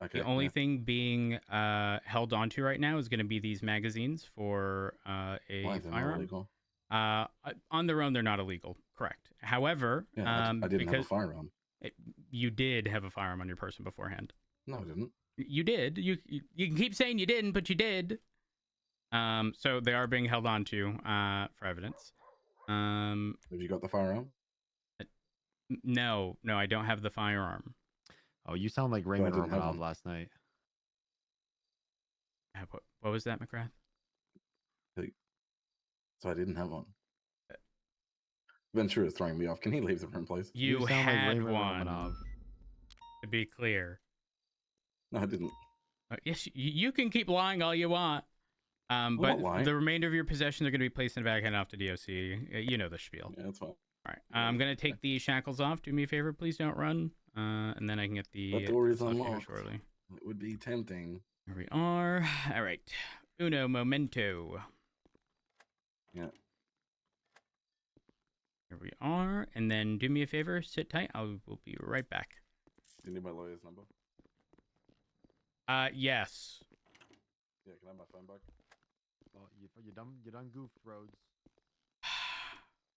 Okay, The only yeah. thing being held onto right now is going to be these magazines for Why a is it not firearm. illegal? On their own, they're not illegal. Correct. However, Yeah, I didn't have a because firearm. it, you did have a firearm on your person beforehand. No, I didn't. You did. You can keep saying you didn't, but you did. So they are being held on to for evidence. Have you got the firearm? No, I don't have the firearm. Oh, you sound like So I Raymond didn't have Romanov one. last night. What was that, McGrath? So I didn't have one. Ventura is throwing me off. Can he leave the room, please? You sound like had Raymond one. Romanov. To be clear. No, I didn't. Yes, you can keep lying all you want. I'm But not lying. the remainder of your possessions are going to be placed in the bag and off to DOC. You know the spiel. Yeah, that's fine. All right. I'm going to take the shackles off. Do me a favor. Please don't run. And then I can get the door is stuff here unlocked. shortly. It would be tempting. Here we are. All right. Uno momento. Yeah. Here we are. And then do me a favor. Sit tight. We'll be right back. Do you need my lawyer's number? Yes. Yeah, can I have my phone back? Well, you done goofed, Rhodes.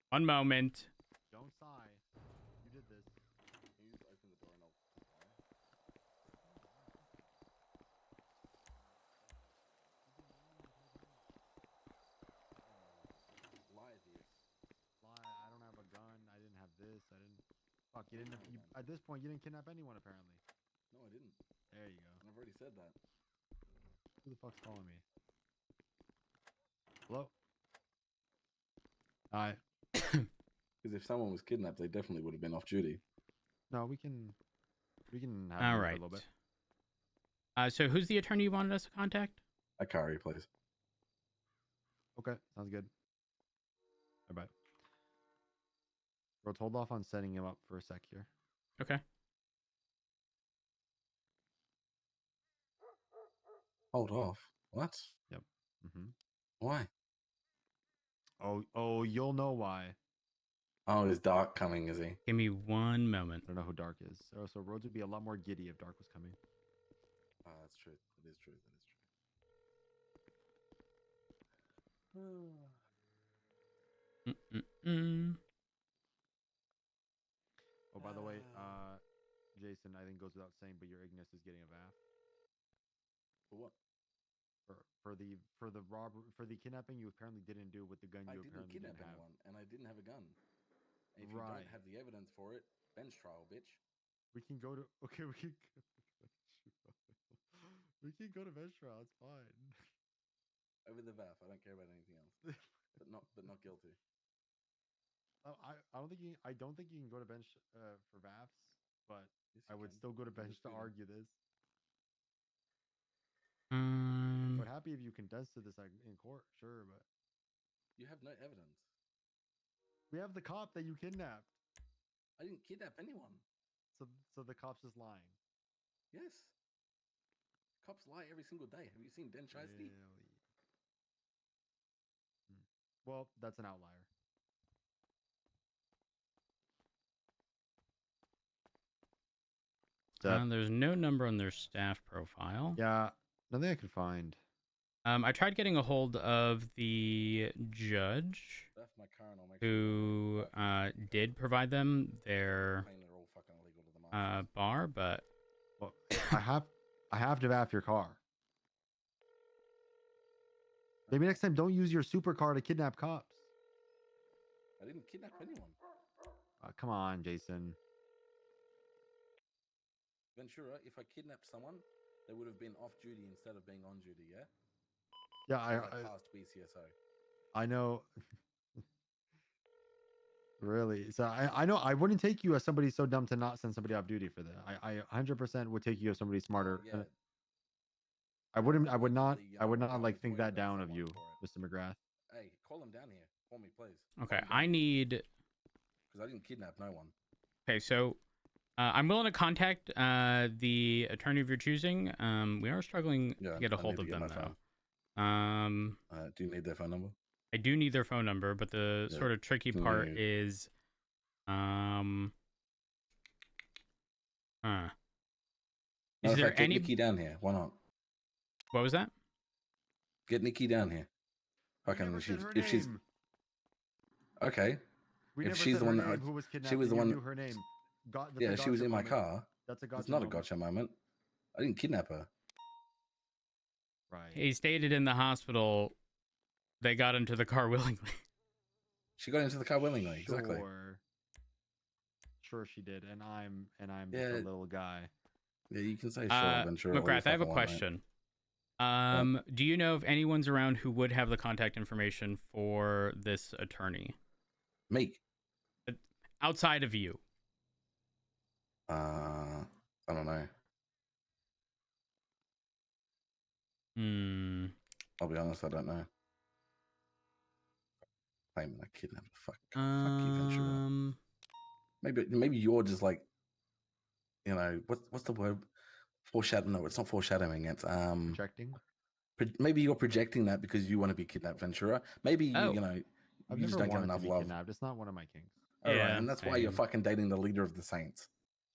One moment. Don't sigh. You did this. Can you just open the door and I'll lie, dude. Lie. I don't have a gun. I didn't have this. I didn't. Fuck. You didn't. At this point, you didn't kidnap anyone. Apparently. No, I didn't. There you go. And I've already said that. Who the fuck's calling me? Hello. Hi. Because if someone was kidnapped, they definitely would have been off duty. No, we can have All you for right. a little bit. So who's the attorney you wanted us to contact? Akari, please. Okay, sounds good. Bye bye. Rhodes, hold off on setting him up for a sec here. Okay. Hold off. What? Yep. Mm-hmm. Why? Oh, you'll know why. Oh, is Dark coming, is he? Give me one moment. I don't know who Dark is. So Rhodes would be a lot more giddy if Dark was coming. Oh, that's true. It is true. That is true. Mm-mm-mm. Oh, by the way, Jason, I think goes without saying, but your Ignis is getting a VAF For what? for the kidnapping you apparently didn't do with the gun you apparently didn't have. Anyone, and I didn't have a gun. And if you Right. don't have the evidence for it, bench trial, bitch. We can go to we can go to bench trial. It's fine. Over the VAF, I don't care about anything else. but not guilty. I don't think you can go to bench for VAFs, but Yes, I would can. still go to You can bench just to do that. argue this. Um, But happy if you contested this in court, sure, but You have no evidence. we have the cop that you kidnapped. I didn't kidnap anyone. So the cop's just lying. Yes. Cops lie every single day. Have you seen Den Shiesty? Really? Well, that's an outlier. there's no number on their staff profile. Yeah, nothing I could find. I tried getting a hold of the judge That's my car, and I'll make who did provide them their They're all fucking illegal to the marshals. bar, but Well, I have to VAF your car. Maybe next time don't use your supercar to kidnap cops. I didn't kidnap anyone. Come on, Jason. Ventura, if I kidnapped someone, they would have been off duty instead of being on duty, yeah? Yeah, I passed BCSO. I know. Really? So I know I wouldn't take you as somebody so dumb to not send somebody off duty for that. I 100% would take you as somebody smarter. Yeah. I would not I'll like think employ that down of someone you, for it. Mr. McGrath. Hey, call him down here. Call me, please. okay. I need. Because I didn't kidnap no one. Okay, so I'm willing to contact the attorney of your choosing. We are struggling to get a hold of them though. Do you need their phone number? I do need their phone number, but the sort of tricky part is, Is there Get any? Nikki down here. Why not? What was that? Get Nikki down here. We Fucking, never said her if she's name. okay. We if never she's said the her one name that who was kidnapped. she was the and one you that, knew her name. That's yeah, a she was gotcha in my moment. car. That's a It's gotcha not moment. a gotcha moment. I didn't kidnap her. Right. He stated in the hospital they got into the car willingly. She got into the car willingly. Exactly. Sure she did, and I'm just Yeah. a little guy. Yeah, you can say sure, Ventura. all you McGrath, I have a fucking want, mate. question. Do you know if anyone's around who would have the contact information for this attorney Me. outside of you? I don't know. I'll be honest, I don't know. Claiming I kidnapped the fuck you, Ventura. Maybe you're just like, you know, what's the word? Foreshadowing? No, it's not foreshadowing. It's Projecting. Maybe you're projecting that because you want to be kidnapped, Ventura. Maybe you know, I've you just never don't get wanted enough to be love. kidnapped. It's not one of my kinks. All right, and that's why you're fucking dating the leader of the Saints.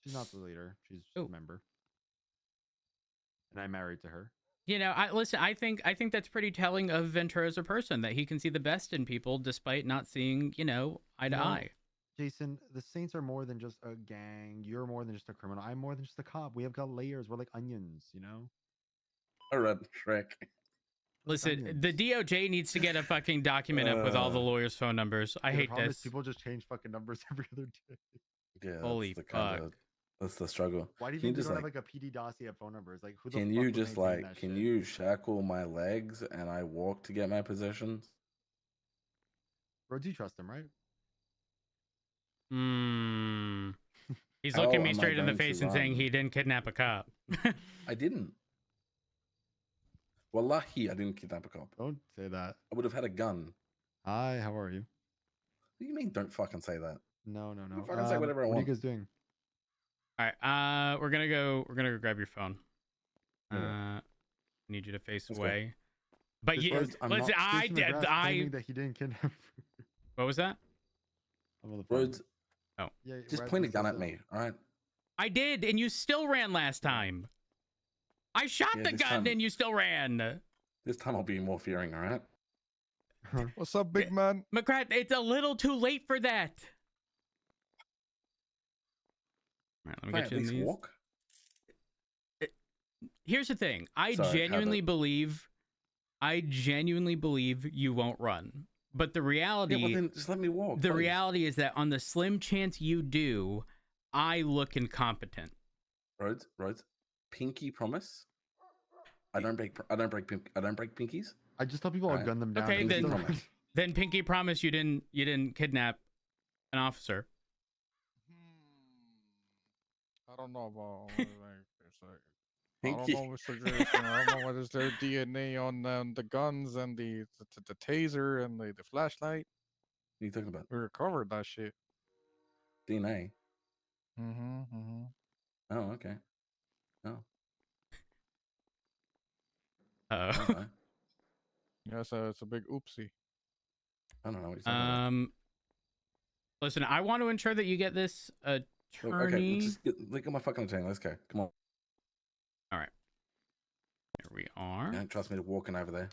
She's not the leader. She's a member. And I'm married to her. You know, listen. I think that's pretty telling of Ventura as a person, that he can see the best in people despite not seeing, eye to eye. Jason, the Saints are more than just a gang. You're more than just a criminal. I'm more than just a cop. We have got layers. We're like onions, you know? All right, Shrek. Listen, the DOJ needs to get a fucking document up with all the lawyers' phone numbers. I hate this. People just change fucking numbers every other day. Yeah, holy fuck. That's the struggle. Why do you think we don't have like a PD dossier of phone numbers? Like, who the can fuck you would just maintain like, that can shit? you shackle my legs and I walk to get my possessions? Bro, do you trust him, right? He's looking me straight in the face and saying he didn't kidnap a cop. I didn't. Wallahi, I didn't kidnap a cop. Don't say that. I would have had a gun. Hi, how are you? What do you mean? Don't fucking say that. No. I can say whatever I want. What are you guys doing? All right, we're gonna go grab your phone. Yeah. Need you to face Let's away. Go. But listen, I claiming that he didn't kidnap. What was that? Rhodes. Oh, yeah, just point a gun at me. All right. I did, and you still ran last time. I shot the gun, and you still ran. This time I'll be more fearing. All right. What's up, big man? McGrath, it's a little too late for that. All right, let me get you in these. Walk? Here's the thing. I genuinely believe you won't run. But the reality, well, then just let me walk. The reality is that on the slim chance you do, I look incompetent. Rhodes, pinky promise. I don't break pinkies. I just tell people I'll gun them down. Okay, then pinky promise you didn't kidnap an officer. I don't know about I don't know, Mr. Jason. I don't know what is their DNA on the guns and the taser and the flashlight. What are you talking about? We recovered that shit. DNA. Oh, okay. Oh. Uh-oh. Yeah, so it's a big oopsie. I don't know what you're talking about. Listen, I want to ensure that you get this attorney. Okay, just look at my fucking attorney. Let's go. Come on. All right. Here we are. You don't trust me to walking over there.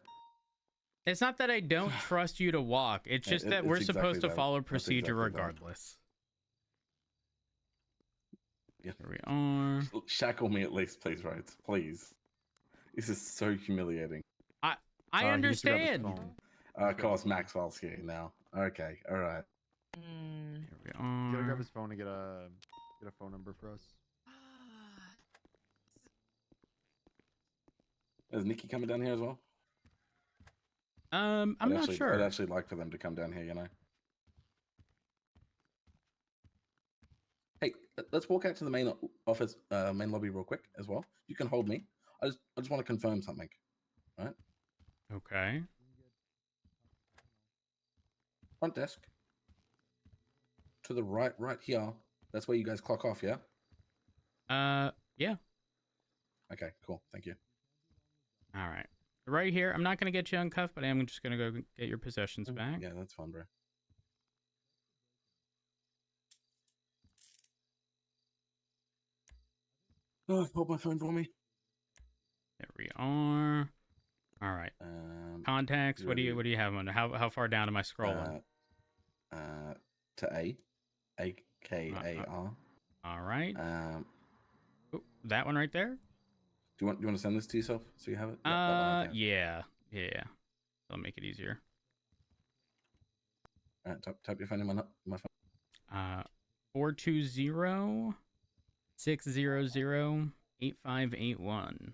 It's not that I don't trust you to walk. It's just that we're supposed to follow procedure regardless. Yeah. Here we are. Shackle me at least, please, Rhodes. Please. This is so humiliating. I understand. Of course, Maxwell's here now. Okay, all right. Here we You gotta are. grab his phone and get a phone number for us. Is Nikki coming down here as well? I'm not sure. I'd actually like for them to come down here, you know. Hey, let's walk out to the main office, main lobby real quick as well. You can hold me. I just want to confirm something. All right. Okay. Front desk. To the right here. That's where you guys clock off, yeah? Yeah. Okay, cool. Thank you. All right. Right here. I'm not going to get you uncuffed, but I am just going to go get your possessions back. Yeah, that's fine, bro. Oh, hold my phone for me. There we are. All right. Contacts. What do you have under? How far down am I scrolling? To AKAR. All right. That one right there. Do you want to send this to yourself so you have it? That one right there. Yeah. That'll make it easier. Type your phone in my phone. 420-600-8581.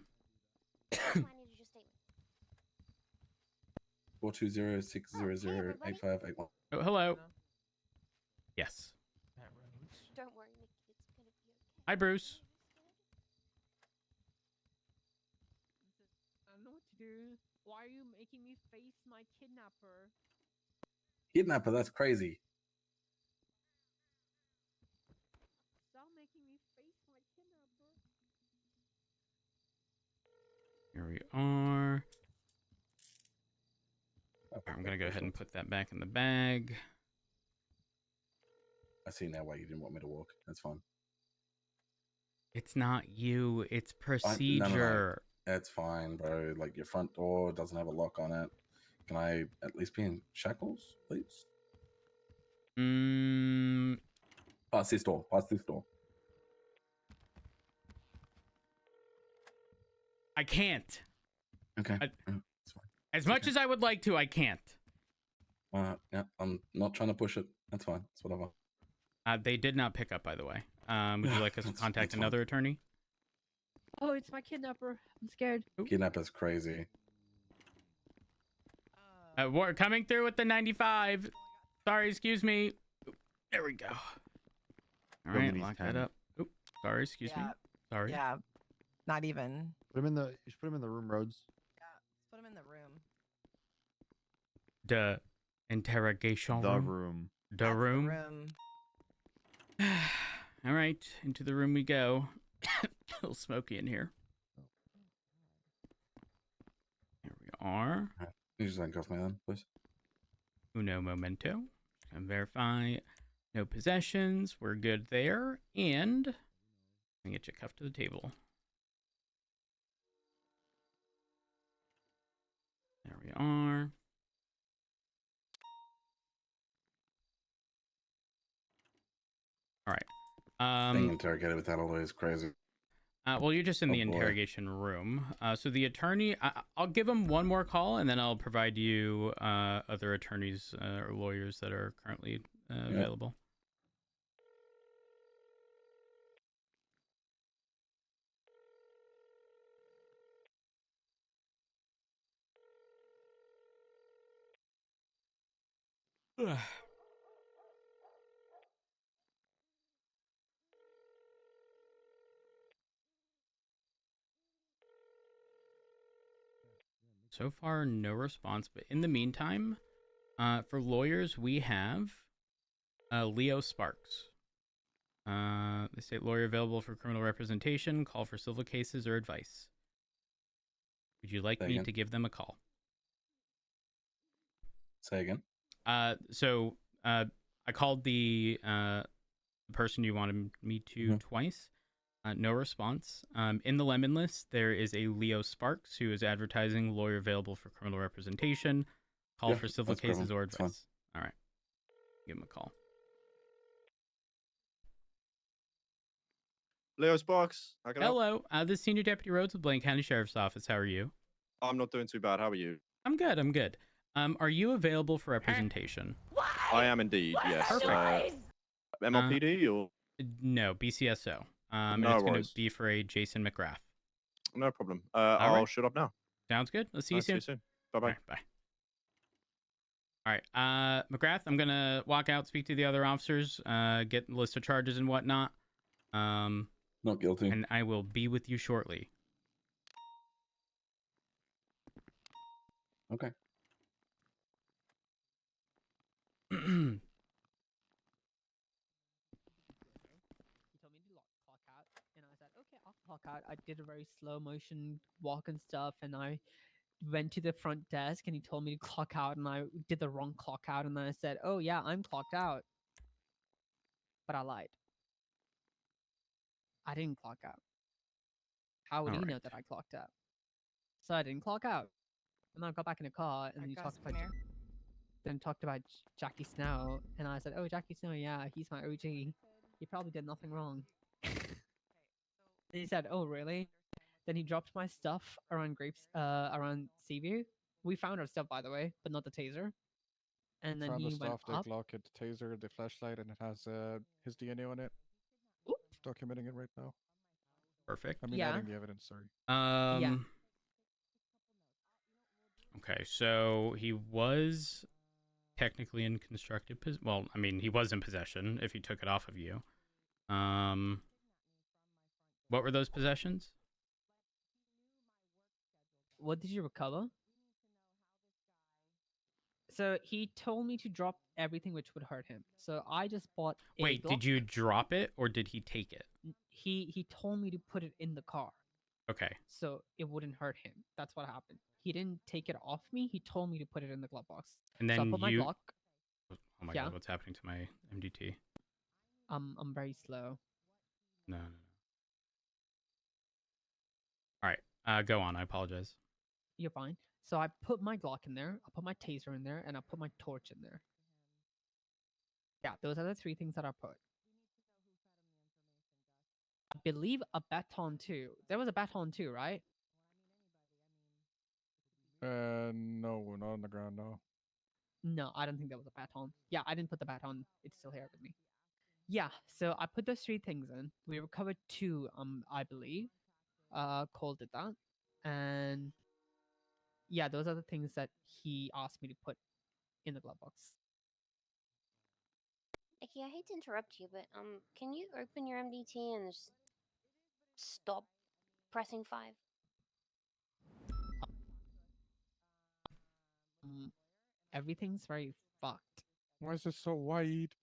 420-600-8581. Oh, hello. Yes. Don't worry, Nick. It's gonna be okay. Hi, Bruce. I don't know what to do. Why are you making me face my kidnapper? Kidnapper, that's crazy. Stop making me face my kidnapper. Here we are. I'm going to go ahead and put that back in the bag. I see now why you didn't want me to walk. That's fine. It's not you. It's procedure. No. It's fine, bro. Like, your front door doesn't have a lock on it. Can I at least be in shackles, please? Pass this door. I can't. Okay. That's fine. As much as I would like to, I can't. Yeah, I'm not trying to push it. That's fine. That's what I want. They did not pick up, by the way. Would you like us to contact another attorney? Oh, it's my kidnapper. I'm scared. Kidnapper's crazy. We're coming through with the 95. Sorry, excuse me. There we go. All right, lock that up. Oop, sorry, excuse me. Sorry. Yeah, not even. Put him in the. You should put him in the room, Rhodes. Yeah, let's put him in the room. The interrogation The room. room. The That's room. The room. All right, into the room we go. A little smoky in here. Here we are. You just handcuff me then, please. Uno momento. And verify. No possessions. We're good there. And let me get you cuffed to the table. There we are. All right. Being interrogated with that all day is crazy. Well, you're just in the interrogation room. So the attorney, I'll give him one more call, and then I'll provide you other attorneys or lawyers that are currently available. So far, no response. But in the meantime, for lawyers, we have Leo Sparks. They state lawyer available for criminal representation. Call for civil cases or advice. Would you like me to give them a call? Say again. So I called the person you wanted me to twice. No response. In the lemon list, there is a Leo Sparks who is advertising lawyer available for criminal representation. Call for civil cases or advice. All right. Give him a call. Leo Sparks. How can I help? Hello. This is Senior Deputy Rhodes with Blaine County Sheriff's Office. How are you? I'm not doing too bad. How are you? I'm good. I'm good. Are you available for representation? I am indeed, yes. MLPD or? No, BCSO. And No it's going worries. to be for a Jason McGrath. No problem. I'll shut up now. Sounds good. Let's see you soon. Bye-bye. All right, bye. All right, McGrath, I'm going to walk out, speak to the other officers, get the list of charges and whatnot. Not guilty. And I will be with you shortly. Okay. He told me to clock out, and I said, okay, I'll clock out. I did a very slow motion walk and stuff, and I went to the front desk, and he told me to clock out, and I did the wrong clock out, and then I said, oh yeah, I'm clocked out. But I lied. I didn't clock out. How would he know Alright. that I clocked out? So I didn't clock out. And then I got back in the car and then talked about Jackie Snow, and I said, "Oh, Jackie Snow, yeah, he's my OG. He probably did nothing wrong." He said, "Oh, really?" Then he dropped my stuff around around Seaview. We found our stuff, by the way, but not the taser. And then Found the he went stuff, the up. Glock, the taser, the flashlight, and it has his DNA on it. Oop. Documenting it right now. Perfect. I mean, Yeah. adding the evidence. Sorry. Okay, so he was technically in constructive well, I mean, he was in possession if he took it off of you. What were those possessions? What did you recover? So he told me to drop everything which would hurt him. So I just bought a Wait, Glock. did you drop it or did he take it? He told me to put it in the car. Okay. So it wouldn't hurt him. That's what happened. He didn't take it off me. He told me to put it in the glove box. And then so I put my Glock. Oh my Yeah. god, what's happening to my MDT? I'm very slow. No. All right, go on. I apologize. You're fine. So I put my Glock in there. I put my taser in there, and I put my torch in there. Yeah, those are the 3 things that I put. I believe a baton too. There was a baton too, right? No, we're not on the ground. No. No, I don't think there was a baton. Yeah, I didn't put the baton. It's still here with me. Yeah, so I put those 3 things in. We recovered 2, I believe. Cole did that. And yeah, those are the things that he asked me to put in the glove box. Nikki, I hate to interrupt you, but can you open your MDT and just stop pressing 5? Everything's very fucked. Why is it so wide?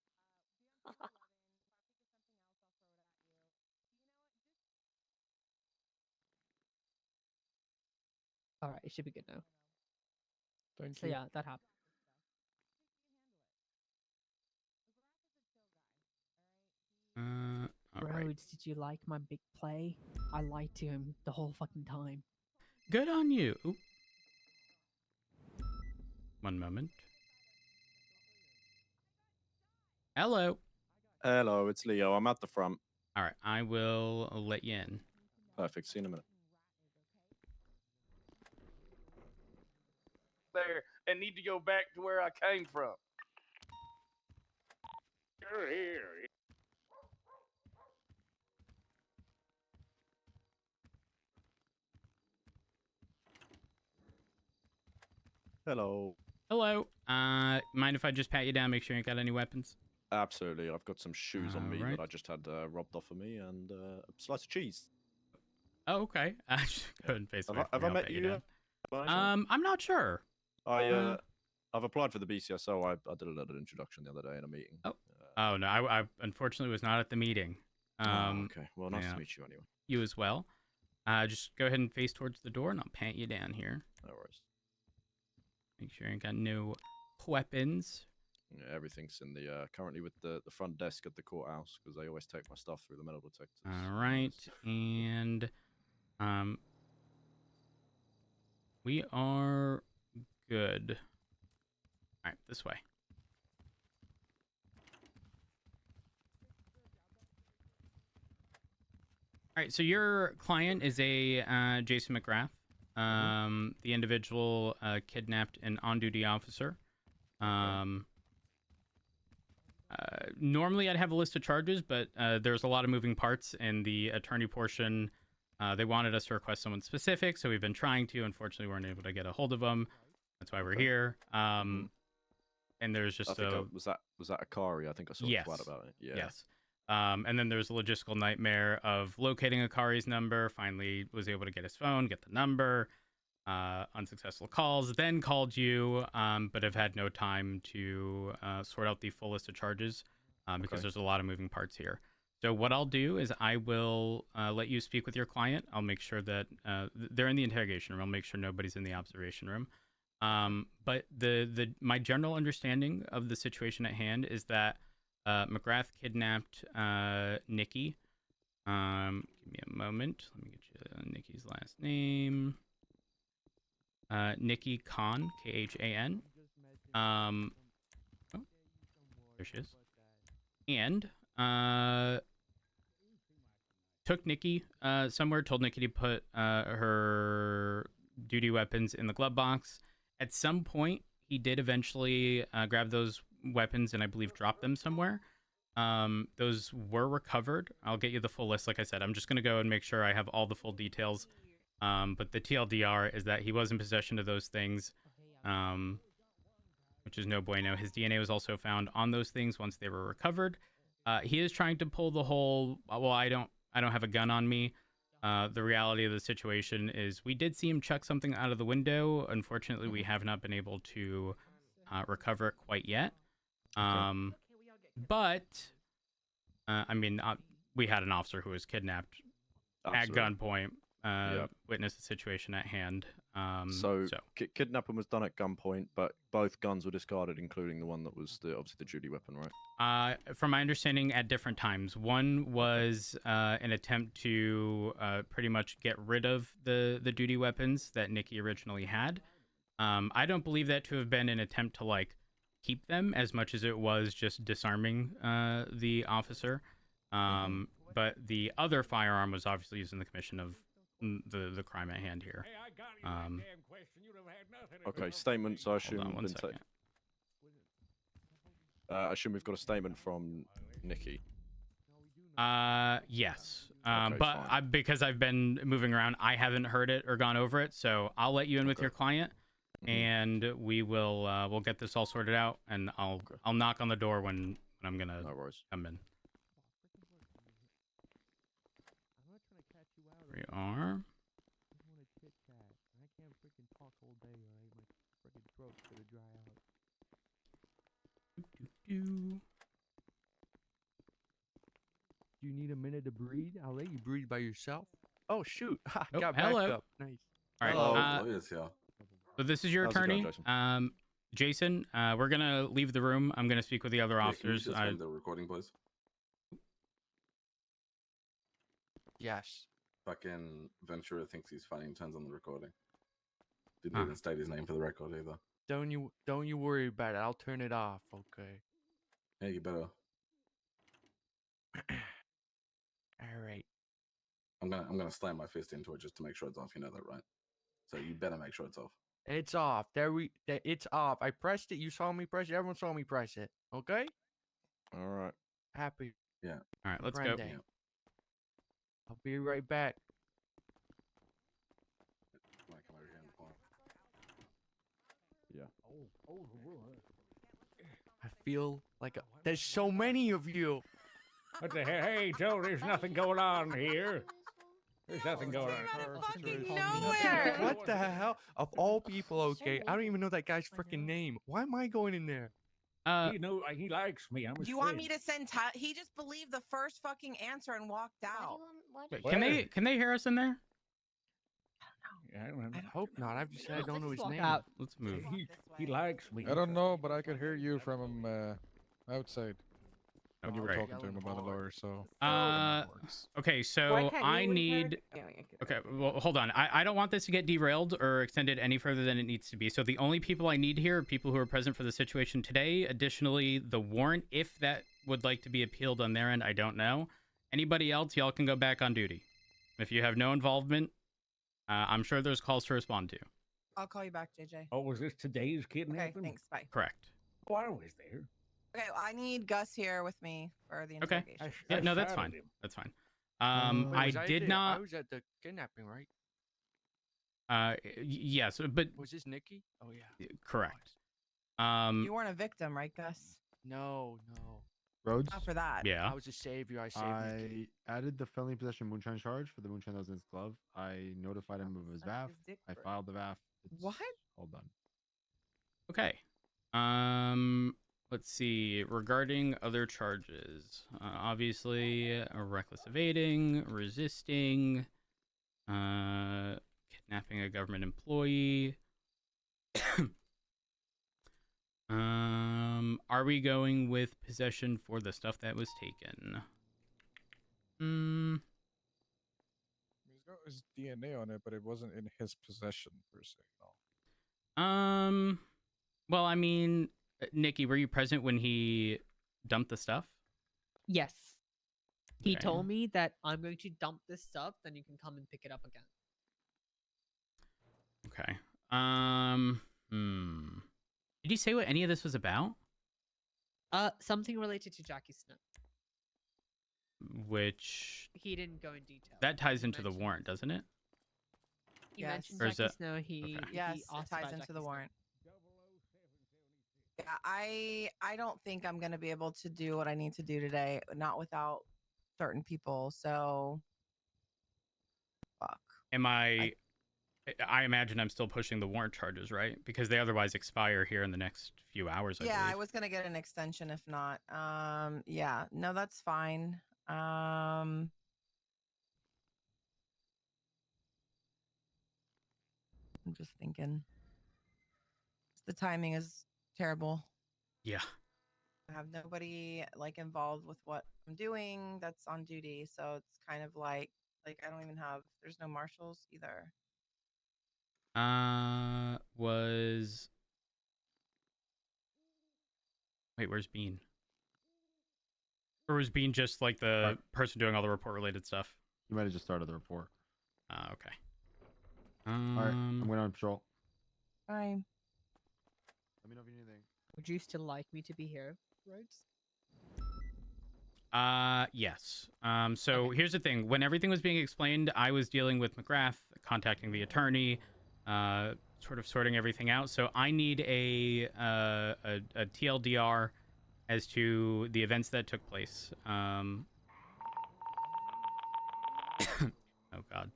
All right, it should be good now. Thank So you. yeah, that happened. All right. Rhodes, did you like my big play? I lied to him the whole fucking time. Good on you. Oop. One moment. Hello. Hello, it's Leo. I'm at the front. All right, I will let you in. Perfect. See you in a minute. There and need to go back to where I came from. You're here. Hello. Hello. Mind if I just pat you down, make sure you ain't got any weapons? Absolutely. I've got some shoes on me Alright. that I just had robbed off of me and a slice of cheese. Oh, okay. Just go ahead and face away Have from I me, I'll met pat you? down. by any chance? I'm not sure. I've applied for the BCSO. I did a little introduction the other day in a meeting. Oh no, I unfortunately was not at the meeting. Okay. Well, nice yeah. to meet you anyway. You as well. Just go ahead and face towards the door, and I'll pat you down here. No worries. Make sure you ain't got no weapons. Yeah, everything's in the currently with the front desk at the courthouse because they always take my stuff through the metal detectors. All right, and we are good. All right, this way. All right, so your client is a Jason McGrath, the individual kidnapped an on-duty officer. Normally, I'd have a list of charges, but there's a lot of moving parts in the attorney portion. They wanted us to request someone specific, so we've been trying to. Unfortunately, we weren't able to get a hold of them. That's why we're here. And there's just was that Akari? I think I saw a twat about it. Yeah. Yes. And then there's a logistical nightmare of locating Akari's number. Finally was able to get his phone, get the number, unsuccessful calls, then called you, but have had no time to sort out the full list of charges because there's a lot of moving parts here. So what I'll do is I will let you speak with your client. I'll make sure that they're in the interrogation room. I'll make sure nobody's in the observation room. But my general understanding of the situation at hand is that McGrath kidnapped Nikki Give me a moment. Let me get you Nikki's last name. Nikki Khan, Khan. Oh, there she is. And took Nikki somewhere, told Nikki to put her duty weapons in the glove box. At some point, he did eventually grab those weapons and I believe drop them somewhere. Those were recovered. I'll get you the full list. Like I said, I'm just going to go and make sure I have all the full details. But the TLDR is that he was in possession of those things, which is no bueno. His DNA was also found on those things once they were recovered. He is trying to pull the whole, well, I don't have a gun on me. The reality of the situation is we did see him chuck something out of the window. Unfortunately, we have not been able to recover it quite yet. But I mean, we had an officer who was kidnapped at gunpoint. Witnessed the situation at hand. So kidnapping was done at gunpoint, but both guns were discarded, including the one that was obviously the duty weapon, right? From my understanding, at different times. One was an attempt to pretty much get rid of the duty weapons that Nikki originally had. I don't believe that to have been an attempt to like keep them as much as it was just disarming the officer. But the other firearm was obviously used in the commission of the crime at hand here. Okay, statements. I assume. Hold on one second. I assume we've got a statement from Nikki. Yes. Okay, but because I've been moving around, I haven't heard it or gone over it. So I'll let you in with your client, and we will we'll get this all sorted out, and I'll knock on the door when I'm gonna come in. We are. Do you need a minute to breathe? I'll let you breathe by yourself. Oh shoot! Got back up. Nice. All right. So this is your attorney, Jason. We're gonna leave the room. I'm gonna speak with the other officers. Can you just end the recording, please? Yes. Fucking Ventura thinks he's funny and turns on the recording. Didn't even state his name for the record either. Don't you worry about it. I'll turn it off. Okay. Yeah, you better. All right. I'm gonna slam my fist into it just to make sure it's off. You know that, right? So you better make sure it's off. It's off. It's off. I pressed it. You saw me press it. Everyone saw me press it. Okay. All right. Happy. Yeah. All right. Let's go. Yeah. I'll be right back. Yeah. I feel like there's so many of you. What the hell? Hey, Joe, there's nothing going on here. There's nothing going on. Fucking nowhere. What the hell? Of all people, okay. I don't even know that guy's freaking name. Why am I going in there? You know, he likes me. I'm his You want friend. me to send Tyler? He just believed the first fucking answer and walked out. Wait, can they hear us in there? I don't know. I hope not. I've just said I don't know his name. Let's move. He likes me. I don't know, but I could hear you from outside when you were Right. talking to him about the lawyer. So Okay, so I need. Okay, well, hold on. I don't want this to get derailed or extended any further than it needs to be. So the only people I need here are people who are present for the situation today. Additionally, the warrant, if that would like to be appealed on their end, I don't know. Anybody else, y'all can go back on duty. If you have no involvement, I'm sure there's calls to respond to. I'll call you back, JJ. Oh, was this today's kidnapping? Okay, thanks. Bye. Correct. Oh, I was there. Okay, well, I need Gus here with me for the Okay. interrogation. Yeah, no, that's fine. That's fine. I did not. I was at the kidnapping, right? Yes, but Was this Nikki? Oh yeah. correct. You weren't a victim, right, Gus? No. Rhodes? Not for that. Yeah. I was a savior. I saved Nikki. I added the felony possession moonshine charge for the moonshine that was in his glove. I notified him of his VAF. I filed the VAF. It's What? all done. Okay. Let's see. Regarding other charges, obviously, reckless evading, resisting, kidnapping a government employee. Are we going with possession for the stuff that was taken? was DNA on it, but it wasn't in his possession per se. No. Well, I mean, Nikki, were you present when he dumped the stuff? Yes. He Okay. told me that I'm going to dump this stuff, then you can come and pick it up again. Okay. Did you say what any of this was about? Something related to Jackie Smith. Which He didn't go in detail. that ties into the warrant, doesn't it? You mentioned Or is Jackie that- Snow. He okay. Yes, he it asked ties about into Jackie the Snow. warrant. Yeah, I don't think I'm gonna be able to do what I need to do today, not without certain people. So, fuck. Am I imagine I'm still pushing the warrant charges, right? Because they otherwise expire here in the next few hours, I Yeah, believe. I was gonna get an extension if not. Yeah, no, that's fine. I'm just thinking. The timing is terrible. Yeah. I have nobody like involved with what I'm doing that's on duty, so it's kind of like I don't even have. There's no marshals either. Wait, where's Bean? Or was Bean just like the person doing all the report related stuff? You might have just started the report. Okay. All right, I'm going on patrol. Fine. Let me know if you need anything. Would you still like me to be here, Rhodes? Yes. So here's the thing. When everything was being explained, I was dealing with McGrath, contacting the attorney, sort of sorting everything out. So I need a TLDR as to the events that took place. Oh God.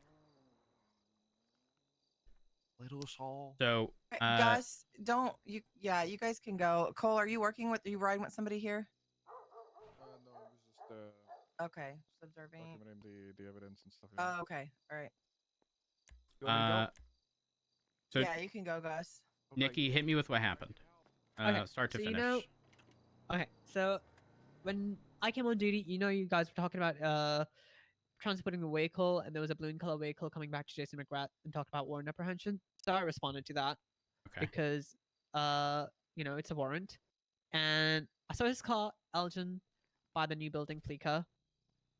Little Saul. So Gus, don't you? Yeah, you guys can go. Cole, are you working with? Are you riding with somebody here? No, I was just Okay, just observing. documenting the evidence and stuff. Oh, okay, all right. You want me to go? So Yeah, you can go, Gus. Nikki, hit me with what happened. Start to finish. Okay, so when I came on duty, you guys were talking about transporting the vehicle, and there was a balloon color vehicle coming back to Jason McGrath and talked about warrant apprehension. So I responded to that because it's a warrant, and I saw his car, Elgin, by the new building Pleaker.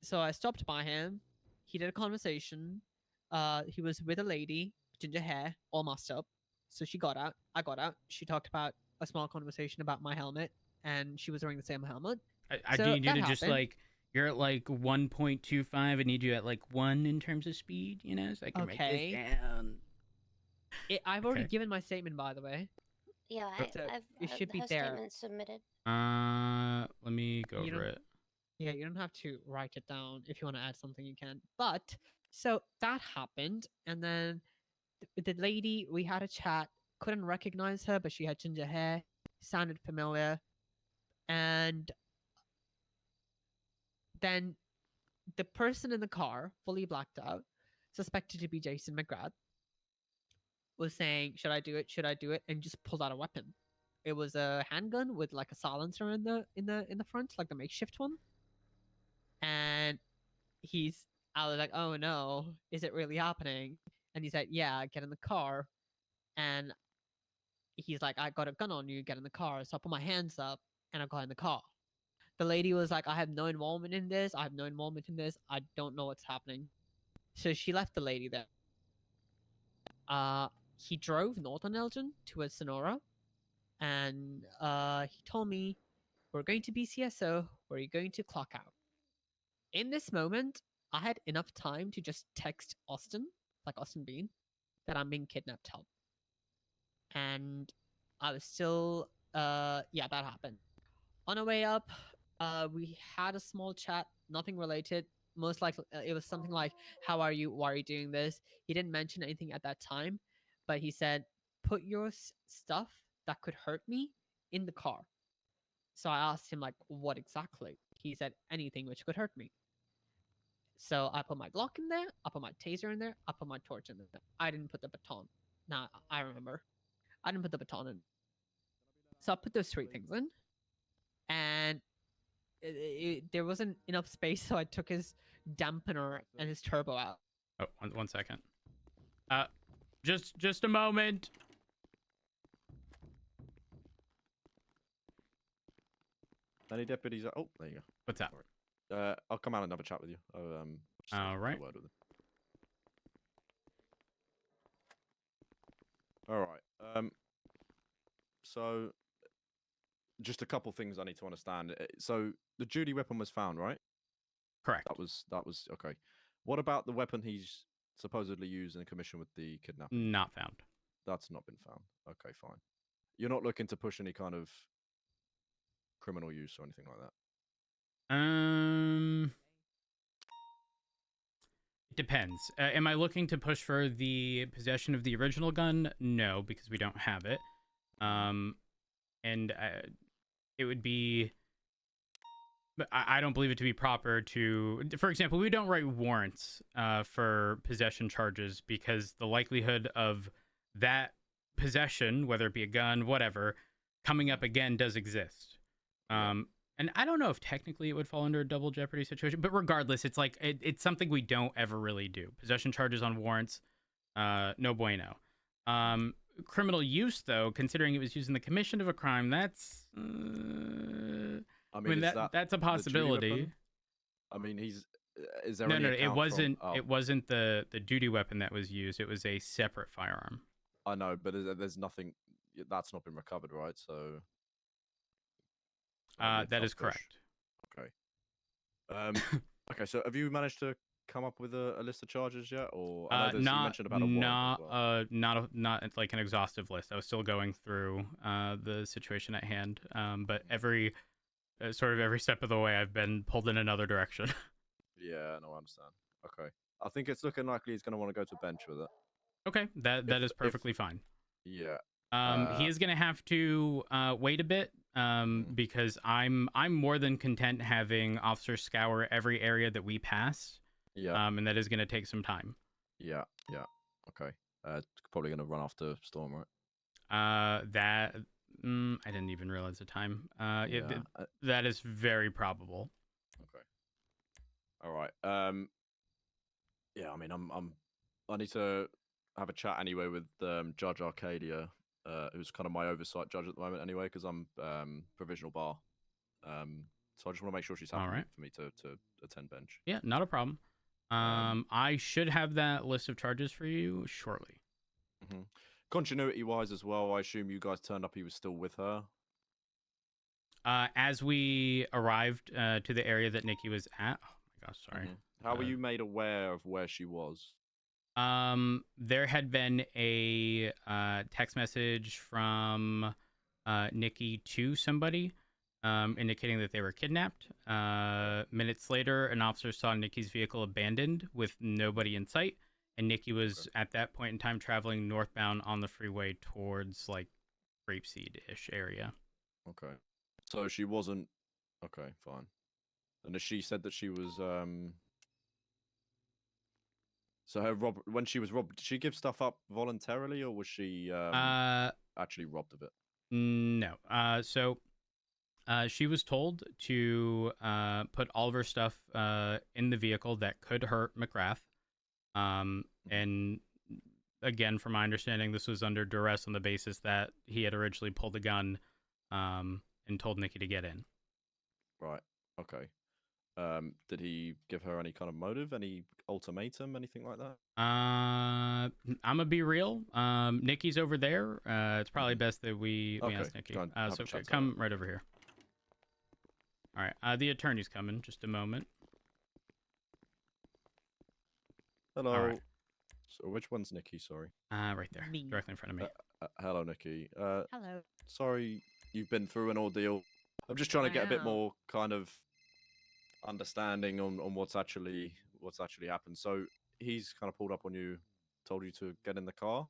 So I stopped by him. He did a conversation. He was with a lady, ginger hair, all masked up. So she got out. I got out. She talked about a small conversation about my helmet, and she was wearing the same helmet. I need you to just you're at like 1.25. I need you at like 1 in terms of speed, so I can write this down. I've already given my statement, by the way. Yeah, it should be her there. statement submitted. Let me go over it. Yeah, you don't have to write it down. If you want to add something, you can. But so that happened, and then the lady, we had a chat. Couldn't recognize her, but she had ginger hair, sounded familiar, and then the person in the car, fully blacked out, suspected to be Jason McGrath, was saying, "Should I do it? Should I do it?" and just pulled out a weapon. It was a handgun with like a silencer in the front, like the makeshift one. And I was like, "Oh no, is it really happening?" And he said, "Yeah, get in the car." And he's like, "I got a gun on you, get in the car." So I put my hands up and I got in the car. The lady was like, "I have no involvement in this. I have no involvement in this. I don't know what's happening." So she left the lady there. He drove north on Elgin towards Sonora, and he told me, "We're going to BCSO. We're going to clock out." In this moment, I had enough time to just text Austin, like Austin Bean, that I'm being kidnapped help. And I was still, that happened. On our way up, we had a small chat, nothing related. Most likely, it was something like, "How are you? Why are you doing this?" He didn't mention anything at that time, but he said, "Put your stuff that could hurt me in the car." So I asked him, like, "What exactly?" He said, "Anything which could hurt me." So I put my Glock in there, I put my taser in there, I put my torch in there. I didn't put the baton. Nah, I remember. I didn't put the baton in. So I put those 3 things in, and there wasn't enough space, so I took his dampener and his turbo out. Oh, one second. Just a moment. Any deputies? Oh, there you go. What's that? I'll come out and have a chat with you. Just All right. a word with him. All right. So, just a couple things I need to understand. So, the Judy weapon was found, right? Correct. That was okay. What about the weapon he's supposedly used in connection with the kidnapping? Not found. That's not been found. Okay, fine. You're not looking to push any kind of criminal use or anything like that? It depends. Am I looking to push for the possession of the original gun? No, because we don't have it. And it would be... But I don't believe it to be proper to... For example, we don't write warrants for possession charges because the likelihood of that possession, whether it be a gun, whatever, coming up again does exist. And I don't know if technically it would fall under a double jeopardy situation, but regardless, it's like it's something we don't ever really do. Possession charges on warrants, no bueno. Criminal use, though, considering it was used in the commission of a crime, that's I mean that's a possibility. I mean, is there no, any it wasn't. It wasn't the duty weapon that was used. It was a separate firearm. I know, but there's nothing that's not been recovered, right? So that is correct. Okay. Okay. So have you managed to come up with a list of charges yet, or I know you mentioned about a warrant as well. Not like an exhaustive list. I was still going through the situation at hand. But every step of the way, I've been pulled in another direction. Yeah, no, I understand. Okay, I think it's looking likely he's going to want to go to bench with it. Okay, that is perfectly fine. Yeah. He is going to have to wait a bit because I'm more than content having officers scour every area that we pass. Yeah. And that is going to take some time. Yeah. Okay. Probably going to run after Storm, right? I didn't even realize the time. That is very probable. Okay. All right. Yeah, I mean, I need to have a chat anyway with Judge Arcadia, who's kind of my oversight judge at the moment anyway, because I'm provisional bar. So I just want to make sure she's happy for me to attend bench. Yeah, not a problem. I should have that list of charges for you shortly. Mm-hmm. Continuity-wise as well, I assume you guys turned up, he was still with her? As we arrived to the area that Nikki was at... Oh my gosh, sorry. Mm-hmm. How were you made aware of where she was? There had been a text message from Nikki to somebody indicating that they were kidnapped. Minutes later, an officer saw Nikki's vehicle abandoned with nobody in sight, and Nikki was at that point in time traveling northbound on the freeway towards like Grapeseed-ish area. Okay, so she wasn't. Okay, fine. And she said that she was. So when she was robbed, did she give stuff up voluntarily, or was she actually robbed of it? No. So she was told to put all of her stuff in the vehicle that could hurt McGrath. And again, from my understanding, this was under duress on the basis that he had originally pulled the gun and told Nikki to get in. Right. Okay. Did he give her any kind of motive, any ultimatum, anything like that? I'm gonna be real. Nikki's over there. It's probably best that we ask Nikki. So come right over here. All right. The attorney's coming. Just a moment. Hello. All right. So which one's Nikki? Sorry. Right there, directly in front of me. Hello, Nikki. Hello. Sorry, you've been through an ordeal. I'm just trying to get a bit more kind of understanding on what's actually happened. So he's kind of pulled up on you, told you to get in the car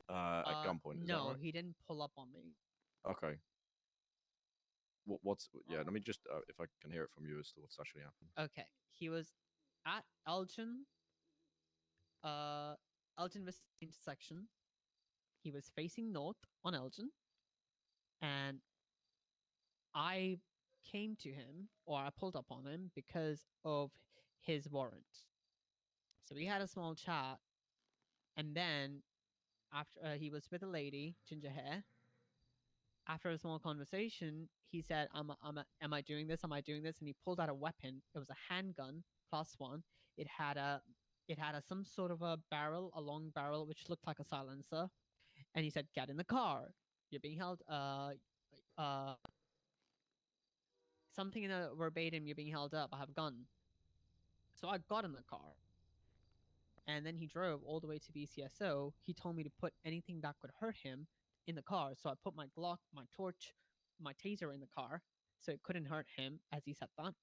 at gunpoint. Is no, that right? He didn't pull up on me. Okay. What's let me just if I can hear it from you as to what's actually happened. Okay, he was at Elgin West intersection. He was facing north on Elgin, and I came to him, or I pulled up on him because of his warrant. So we had a small chat, and then after he was with a lady, ginger hair. After a small conversation, he said, am I doing this? Am I doing this? And he pulled out a weapon. It was a handgun +1. It had some sort of a barrel, a long barrel, which looked like a silencer. And he said, get in the car. You're being held, something in a verbatim, you're being held up. I have a gun. So I got in the car. And then he drove all the way to BCSO. He told me to put anything that could hurt him in the car. So I put my Glock, my torch, my taser in the car so it couldn't hurt him, as he said that.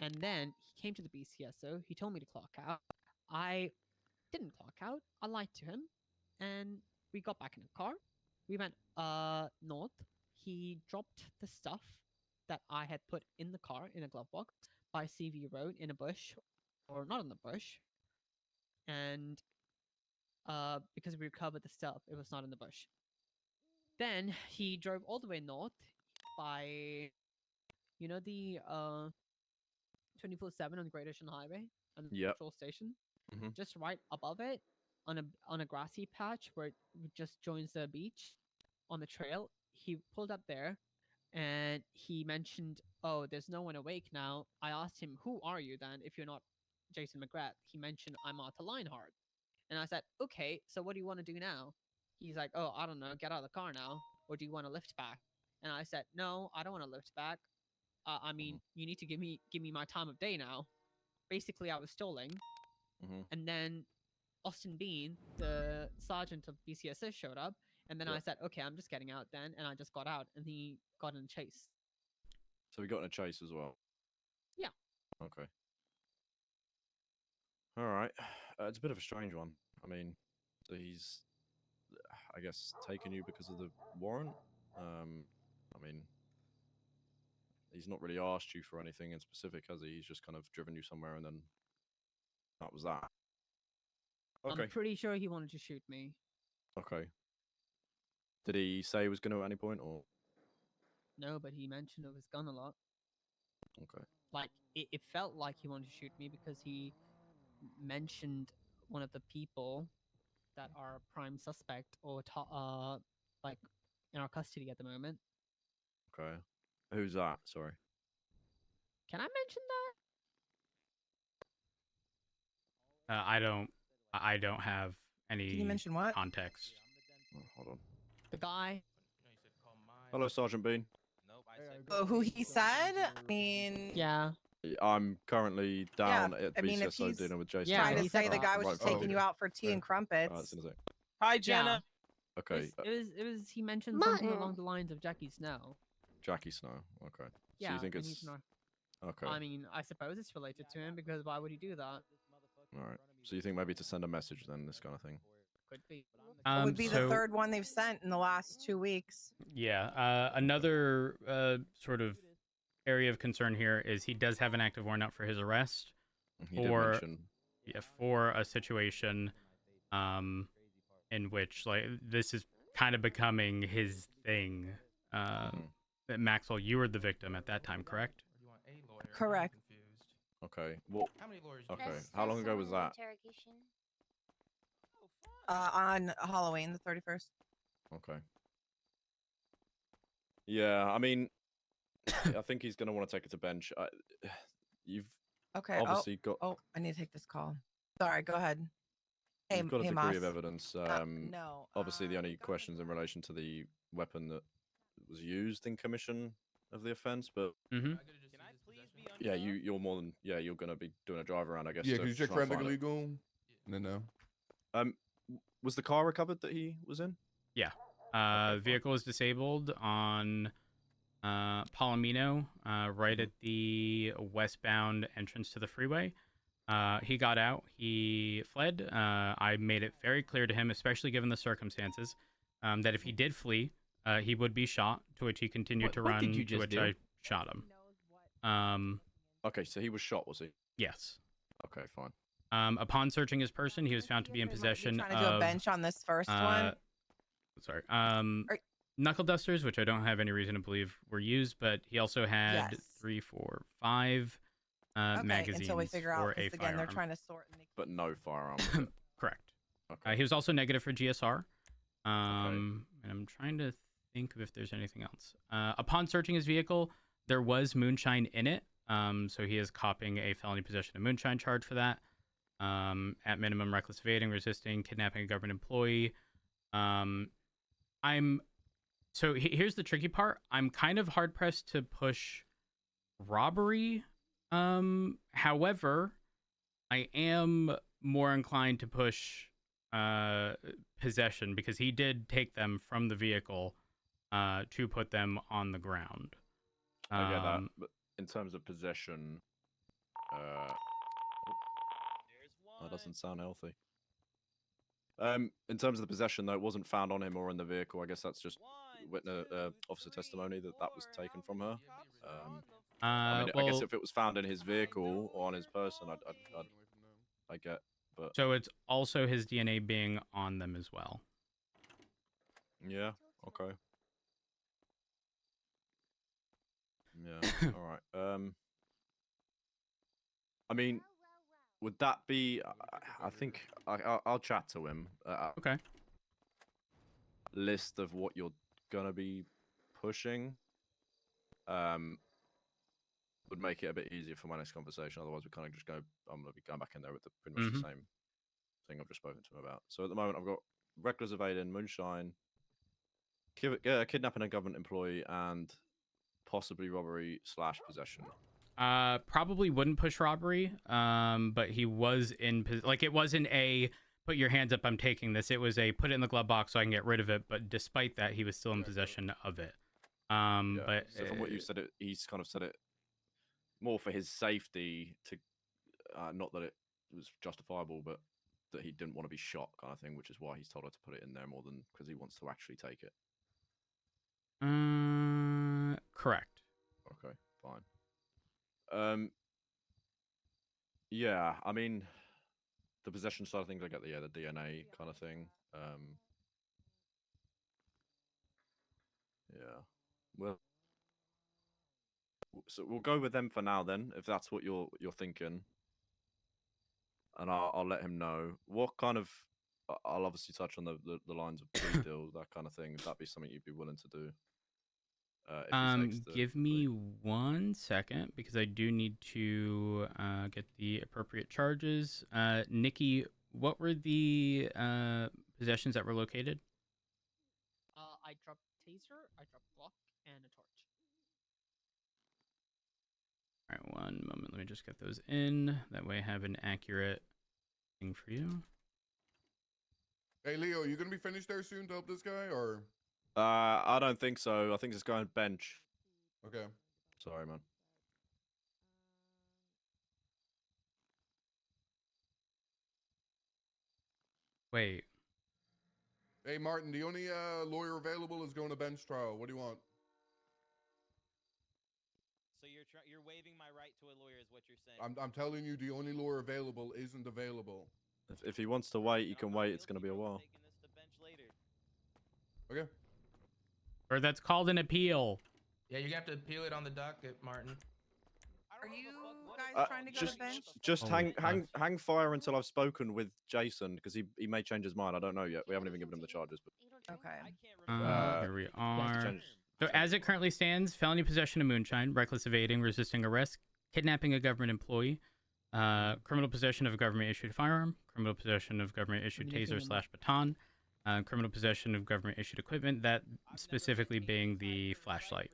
And then he came to the BCSO. He told me to clock out. I didn't clock out. I lied to him. And we got back in the car. We went north. He dropped the stuff that I had put in the car in a glove box by CV Road in a bush, or not in the bush. And because we recovered the stuff, it was not in the bush. Then he drove all the way north by, you know, the 24/7 on the Great Ocean Highway and the Yep. petrol station. Mm-hmm. Just right above it, on a grassy patch where it just joins the beach on the trail. He pulled up there, and he mentioned, "Oh, there's no one awake now." I asked him, "Who are you then? If you're not Jason McGrath?" He mentioned, "I'm Arthur Lionheart." And I said, "Okay, so what do you want to do now?" He's like, "Oh, I don't know, get out of the car now, or do you want to lift back?" And I said, "No, I don't want to lift back. I mean, you need to give me my time of day now." Basically, I was stalling. And then Austin Bean, the sergeant of BCSS, showed up, and then I said, "Okay, I'm just getting out then," and I just got out, and he got in a chase. So we got in a chase as well. Yeah. Okay. All right. It's a bit of a strange one. I mean, so he's, I guess, taken you because of the warrant. I mean, he's not really asked you for anything in specific, has he? He's just kind of driven you somewhere, and then that was that. Okay. I'm pretty sure he wanted to shoot me. Okay. Did he say he was going to at any point, or? No, but he mentioned of his gun a lot. Okay. Like, it felt like he wanted to shoot me because he mentioned one of the people that are prime suspect or like in our custody at the moment. Okay. Who's that? Sorry. Can I mention that? I don't have any Can you mention what? context. Oh, hold on. The guy. Hello, Sergeant Bean. Oh, who he said? I mean, yeah. I'm currently down at I mean, if BCSO he's dealing with Jason. trying to say the guy was just taking you out for tea and crumpets. Hi, Jenna. Okay. It was. He mentioned something along the lines of Jackie Snow. Jackie Snow. Okay. Yeah. So you think and it's he's not. okay? I mean, I suppose it's related to him because why would he do that? All right. So you think maybe to send a message then, this kind of thing? Could be. It would be the third one they've sent in the last 2 weeks. Yeah. Another sort of area of concern here is he does have an active warrant out for his arrest for a situation in which, like, this is kind of becoming his thing. Maxwell, you were the victim at that time, correct? Correct. Okay. Well. Okay. How long ago was that? On Halloween, the 31st. Okay. Yeah, I mean, I think he's going to want to take it to bench. You've obviously got... Oh, I need to take this call. Sorry, go ahead. Hey, you've got a degree Moss. of evidence. No. Obviously, the only questions in relation to the weapon that was used in commission of the offense, but... Yeah, you're more than... Yeah, you're going to be doing a drive around, I guess. Yeah, can you check for illegal? No. Was the car recovered that he was in? Yeah. The vehicle was disabled on Palomino, right at the westbound entrance to the freeway. He got out. He fled. I made it very clear to him, especially given the circumstances, that if he did flee, he would be shot, to which he continued to run, to which I shot him. Okay, so he was shot, was he? Yes. Okay, fine. Upon searching his person, he was found to be in possession of... Trying to do a bench on this first one? Sorry. Knuckle dusters, which I don't have any reason to believe were used, but he also had 3, 4, 5 Okay, magazines until we figure for out, a because again, they're firearm. trying to sort and make But no firearm. Correct. Okay. He was also negative for GSR. And I'm trying to think of if there's anything else. Upon searching his vehicle, there was moonshine in it. So he is copying a felony possession of moonshine charge for that. At minimum, reckless evading, resisting, kidnapping a government employee. Here's the tricky part. I'm kind of hard pressed to push robbery. However, I am more inclined to push possession because he did take them from the vehicle to put them on the ground. I get that, but in terms of possession, that doesn't sound healthy. In terms of the possession, though, it wasn't found on him or in the vehicle. I guess that's just witness officer testimony that was taken from her. I guess if it was found in his vehicle or on his person, I get. But so it's also his DNA being on them as well. Yeah. Okay. Yeah. All right. I mean, would that be? I think I'll chat to him. Okay. List of what you're gonna be pushing. Would make it a bit easier for my next conversation. Otherwise, we kind of just go. I'm gonna be going back in there with pretty much the same thing I've just spoken to him about. So at the moment, I've got reckless evading, moonshine, kidnapping a government employee, and possibly robbery / possession. Probably wouldn't push robbery. But he was in it wasn't a put your hands up, I'm taking this. It was a put it in the glove box so I can get rid of it. But despite that, he was still in possession of it. But so from what you said, he's kind of said it more for his safety to, not that it was justifiable, but that he didn't want to be shot, kind of thing, which is why he's told her to put it in there more than because he wants to actually take it. Correct. Okay, fine. Yeah, I mean, the possession side of things, I get the DNA kind of thing. Yeah. Well, so we'll go with them for now then, if that's what you're thinking. And I'll let him know. What kind of? I'll obviously touch on the lines of plea deal, that kind of thing. Would that be something you'd be willing to do? Give me 1 second because I do need to get the appropriate charges. Nikki, what were the possessions that were located? I dropped taser, I dropped Glock, and a torch. All right, 1 moment. Let me just get those in. That way I have an accurate thing for you. Hey, Leo, you gonna be finished there soon to help this guy, or? I don't think so. I think it's going bench. Okay. Sorry, man. Wait. Hey, Martin, the only lawyer available is going to bench trial. What do you want? So you're waiving my right to a lawyer, is what you're saying? I'm telling you, the only lawyer available isn't available. If he wants to wait, he can wait. It's going to be a while. Taking this to bench later. Okay. Or that's called an appeal. Yeah, you have to appeal it on the docket, Martin. Are you guys trying to go to bench? Just hang fire until I've spoken with Jason, because he may change his mind. I don't know yet. We haven't even given him the charges. But Okay. Here we are. So as it currently stands, felony possession of moonshine, reckless evading, resisting arrest, kidnapping a government employee, criminal possession of a government-issued firearm, criminal possession of government-issued taser / baton, criminal possession of government-issued equipment, that specifically being the flashlight.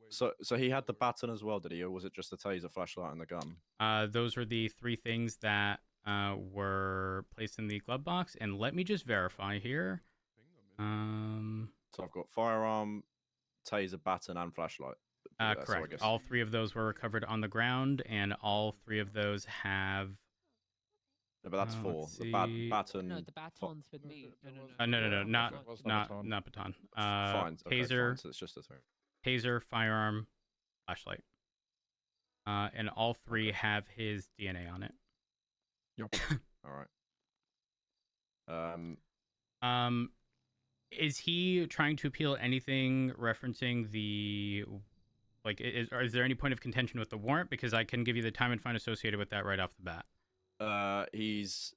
So he had the baton as well, did he? Or was it just the taser, flashlight, and the gun? Those were the 3 things that were placed in the glove box. And let me just verify here. So I've got firearm, taser, baton, and flashlight. Correct. All 3 of those were recovered on the ground, and all 3 of those have... No, but that's 4. The baton... No, the baton's with me. No, not baton. Fine. Okay, Taser. fine. So it's just a 3. Taser, firearm, flashlight. And all 3 have his DNA on it. Yep. All right. Is he trying to appeal anything referencing the, like, is there any point of contention with the warrant? Because I can give you the time and fine associated with that right off the bat. He's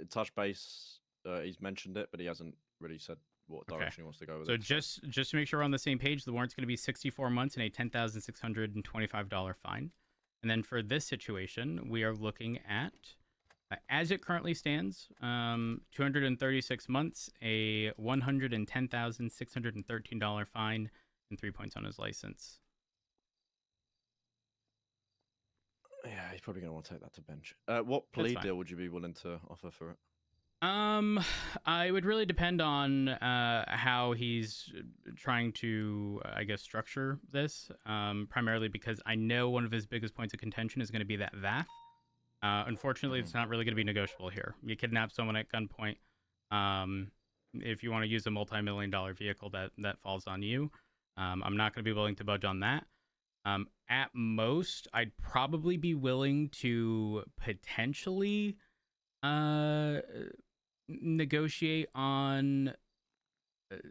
touch base. He's mentioned it, but he hasn't really said what direction he wants to go with So it. just to make sure we're on the same page, the warrant's going to be 64 months and a $10,625 fine. And then for this situation, we are looking at, as it currently stands, 236 months, a $110,613 fine, and 3 points on his license. Yeah, he's probably going to want to take that to bench. What plea deal would you be willing to offer for it? I would really depend on how he's trying to, I guess, structure this. Primarily because I know one of his biggest points of contention is going to be that VAF. Unfortunately, it's not really going to be negotiable here. You kidnap someone at gunpoint. If you want to use a multi-million-dollar vehicle, that falls on you. I'm not going to be willing to budge on that. At most, I'd probably be willing to potentially negotiate on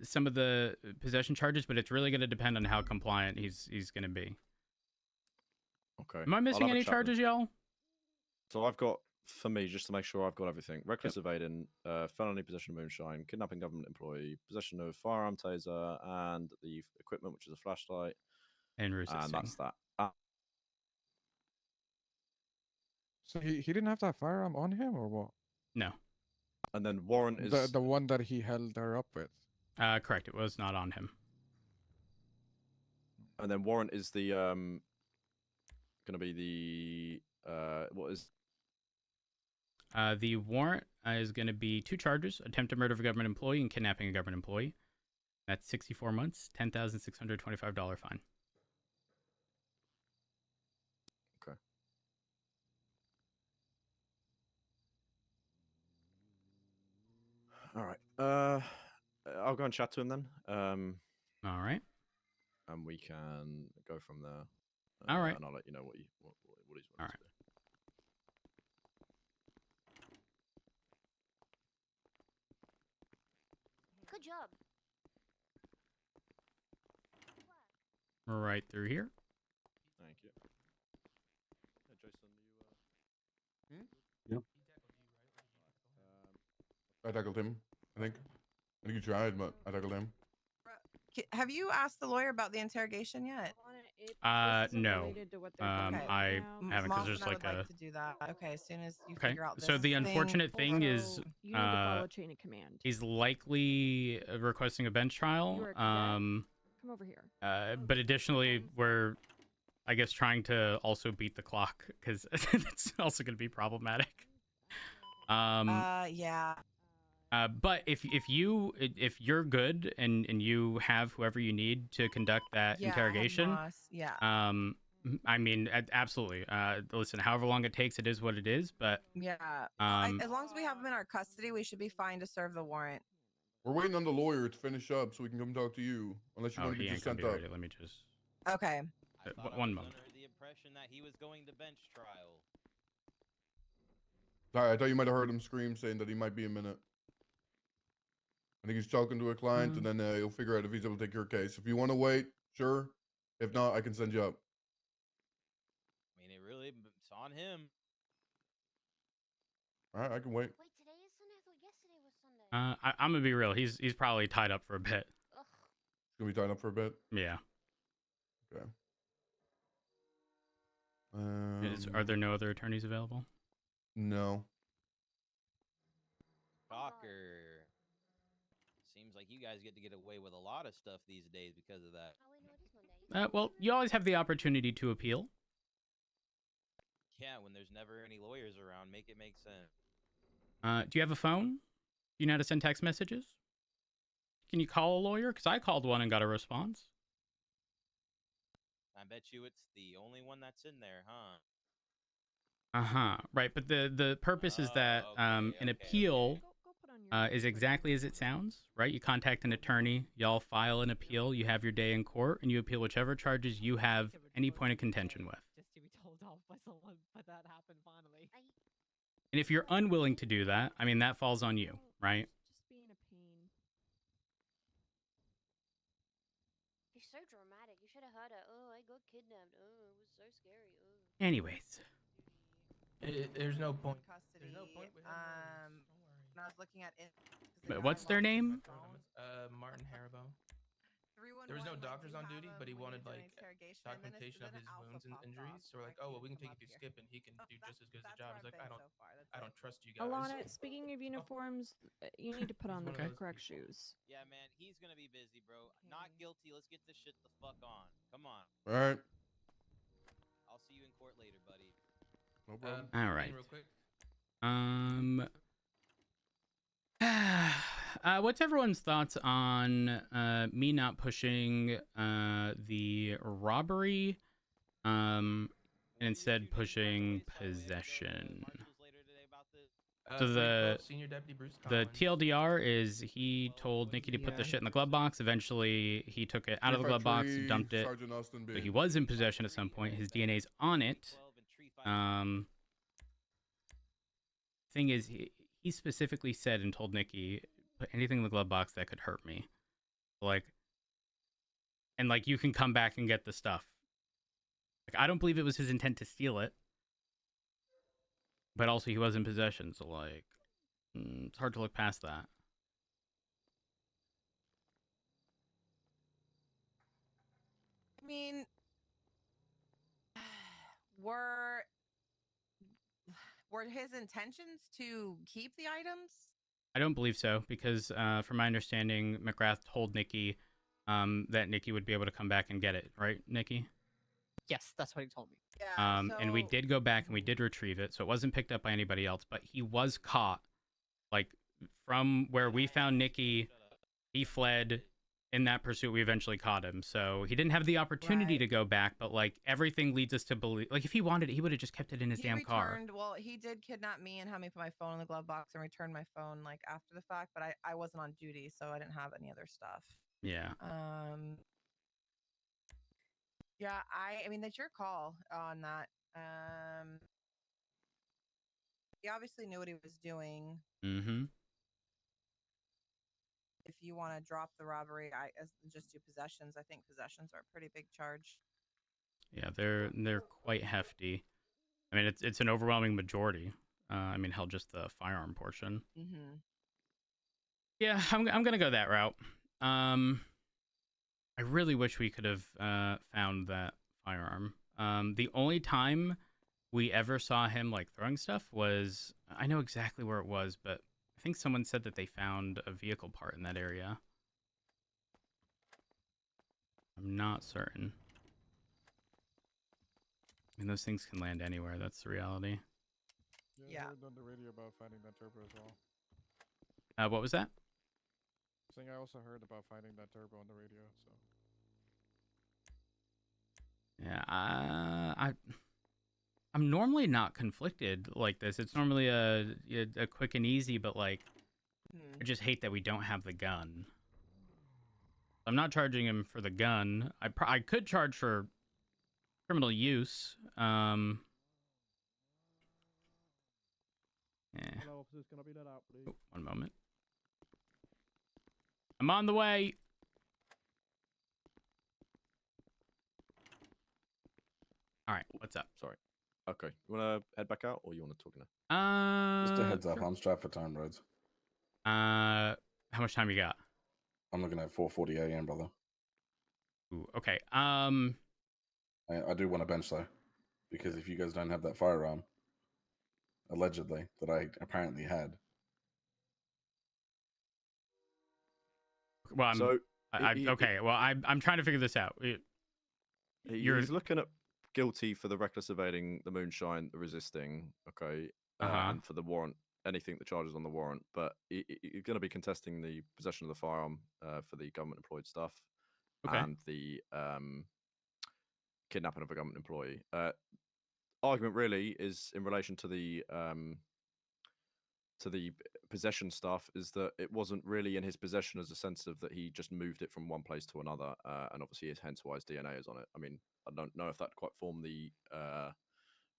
some of the possession charges, but it's really going to depend on how compliant he's going to be. Okay. Am I missing any charges, y'all? So I've got, for me, just to make sure I've got everything: reckless evading, felony possession of moonshine, kidnapping government employee, possession of firearm, taser, and the equipment, which is a flashlight, and resisting. And that's that. So he didn't have that firearm on him, or what? No. And then warrant is the one that he held her up with. Correct. It was not on him. And then warrant is the going to be the what is? The warrant is going to be 2 charges: attempt to murder of a government employee and kidnapping a government employee. That's 64 months, $10,625 fine. Okay. All right. I'll go and chat to him then. All right. And we can go from there. All right. And I'll let you know what he's wanting to do. Good job. Right through here. Thank you. Yeah, Jason, you. Yep. I tackled him. I think you tried, but I tackled him. Have you asked the lawyer about the interrogation yet? No. I haven't, because there's like like to do that. Okay, as soon as you Okay. figure out this So the unfortunate thing is, you need to follow chain of command. he's likely requesting a bench trial. You are correct. Come over here. But additionally, we're, I guess, trying to also beat the clock, because that's also going to be problematic. Yeah. But if you're good and you have whoever you need to conduct that interrogation, I mean, absolutely. Listen, however long it takes, it is what it is. But yeah, as long as we have him in our custody, we should be fine to serve the warrant. We're waiting on the lawyer to finish up so we can come talk to you. Unless you want to be just sent up. Ready. Let me just. Okay. One moment. Under the impression that he was going to bench trial. Sorry, I thought you might have heard him scream saying that he might be a minute. I think he's talking to a client, and then he'll figure out if he's able to take your case. If you want to wait, sure. If not, I can send you up. I mean, it's on him. All right, I can wait. Wait, today is Sunday? I thought yesterday was Sunday. I'm gonna be real. He's probably tied up for a bit. Ugh. He's gonna be tied up for a bit. Yeah. Okay. Are there no other attorneys available? No. Shocker. Seems like you guys get to get away with a lot of stuff these days because of that. Oh, wait, no, it is Monday. Well, you always have the opportunity to appeal. Yeah, when there's never any lawyers around, make it make sense. Do you have a phone? Do you know how to send text messages? Can you call a lawyer? Because I called one and got a response. I bet you it's the only one that's in there, huh? Right, but the purpose is that an appeal is exactly as it sounds, right? You contact an attorney, y'all file an appeal, you have your day in court, and you appeal whichever charges you have any point of contention with. Just to be told off by someone, but that happened finally. And if you're unwilling to do that, I mean, that falls on you, right? Just being a pain. Anyways. There's no point. Custody. There's no point with him. When I was looking at it, 'cause the But guy what's their lost his name? phone. Martin Haribo. 311 There was no went, doctors "Do you on have duty, him but he when wanted you're doing like interrogation?" And then documentation of then his an alpha wounds and popped injuries. off. So we're like, I oh well, we can come take up you through here. skip, and he can do just as good a That's job. where He's I've like, been so far. That's I it. don't trust you guys. Alana, speaking of uniforms, you need to put on the one of those correct people. shoes. Yeah, man, he's gonna be busy, bro. Not guilty. Let's get this shit the fuck on. Come on. All right. I'll see you in court later, buddy. No problem. All right. Real quick. What's everyone's thoughts on me not pushing the robbery, and instead pushing possession? So the TLDR is he told Nikki to put the shit in the glove box. Eventually, he took it out of the glove box, dumped it. Sergeant Austin So B. he was in possession at some point. His DNA's on it. Thing is, he specifically said and told Nikki, put anything in the glove box that could hurt me. Like, and like, you can come back and get the stuff. Like, I don't believe it was his intent to steal it. But also, he was in possession, so like, it's hard to look past that. I mean, were his intentions to keep the items? I don't believe so, because from my understanding, McGrath told Nikki that Nikki would be able to come back and get it, right, Nikki? Yes, that's what he told me. Yeah. And we did go back and we did retrieve it, so it wasn't picked up by anybody else, but he was caught. Like, from where we found Nikki, he fled. In that pursuit, we eventually caught him. So he didn't have the opportunity to go back, but like, everything leads us to believe, like, if he wanted it, he would have just kept it in his damn car. Well, he did kidnap me and have me put my phone in the glove box and return my phone like after the fact, but I wasn't on duty, so I didn't have any other stuff. Yeah. Yeah, I mean, that's your call on that. He obviously knew what he was doing. Mm-hmm. If you want to drop the robbery, just do possessions. I think possessions are a pretty big charge. Yeah, they're quite hefty. I mean, it's an overwhelming majority. I mean, hell, just the firearm portion. Mm-hmm. Yeah, I'm gonna go that route. I really wish we could have found that firearm. The only time we ever saw him like throwing stuff was, I know exactly where it was, but I think someone said that they found a vehicle part in that area. I'm not certain. I mean, those things can land anywhere. That's the reality. Yeah. I heard on the radio about finding that turbo as well. What was that? Saying I also heard about finding that turbo on the radio. So. Yeah, I'm normally not conflicted like this. It's normally a quick and easy, but like, I just hate that we don't have the gun. I'm not charging him for the gun. I could charge for criminal use. Yeah. Hello, officers. Can I be let out, please? Oh, one moment. I'm on the way. All right, what's up? Sorry. Okay, you want to head back out, or you want to talk now? Just a heads up, Sure. I'm strapped for time, Rhodes. How much time you got? I'm looking at 4:40 a.m., brother. Ooh, okay. I do want a bench though, because if you guys don't have that firearm, allegedly, that I apparently had. Well, I'm trying to figure this out. He's looking at guilty for the reckless evading, the moonshine, the resisting, okay, and for the warrant, anything that charges on the warrant. But you're going to be contesting the possession of the firearm for the government employed stuff, and the kidnapping of a government employee. Argument really is in relation to the possession stuff, is that it wasn't really in his possession as a sense of that he just moved it from one place to another, and obviously hence why his DNA is on it. I mean, I don't know if that quite formed the